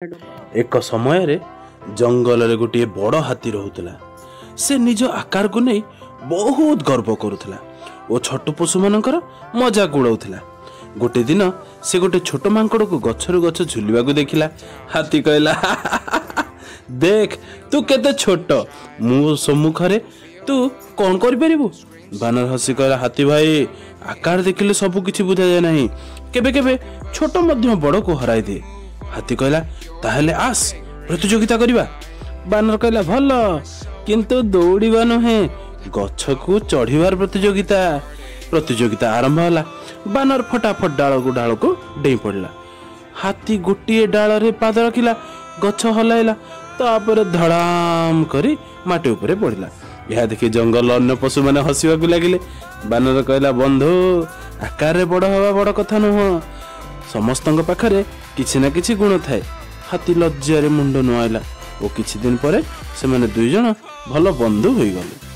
एक समय जंगल गोटे बड़ हाथी रोला। से निज आकार को नहीं बहुत गर्व करुला और छोट पशु मानकर मजाक उड़ाऊला। गोटे दिन से गोटे छोट मांकड़ को गछरु गछ झुलिबा को देखिला। हाथी कहला देख तू केते छोट, मो सम्मुखरे तू कौन कर परिबु। बानर हसी कहला हाथी भाई आकार देखिले सब किछि बुझा जाय नहीं, केबे केबे छोट मध्य बड़ को हराई दे। हाथी कहला ताहेले आस प्रतियोगिता करिबा। बानर कहला भल किंतु दौड़िबा नहे गछ को चढ़िबार प्रतियोगिता। प्रतियोगिता आरंभ होला। बानर फटाफट डाल को डेई पड़ला। हाथी गोटे डाल रे पाद रखिला, गछ हलाइला, तापर धड़ाम करी माटी उपरे पड़िला। यह देखि जंगल अन्य पशु माने हसिबा को लागिले। बानर कहला बंधु आकार रे बड़ हवा बड़ कथा नुह, समस्तଙ୍କ पाखरे किछि ना किछि गुण थाए। हाथी लज्जारे मुंड नुआइला और किछि दिन परे सेमाने दुई जण भल बंधु होई गले।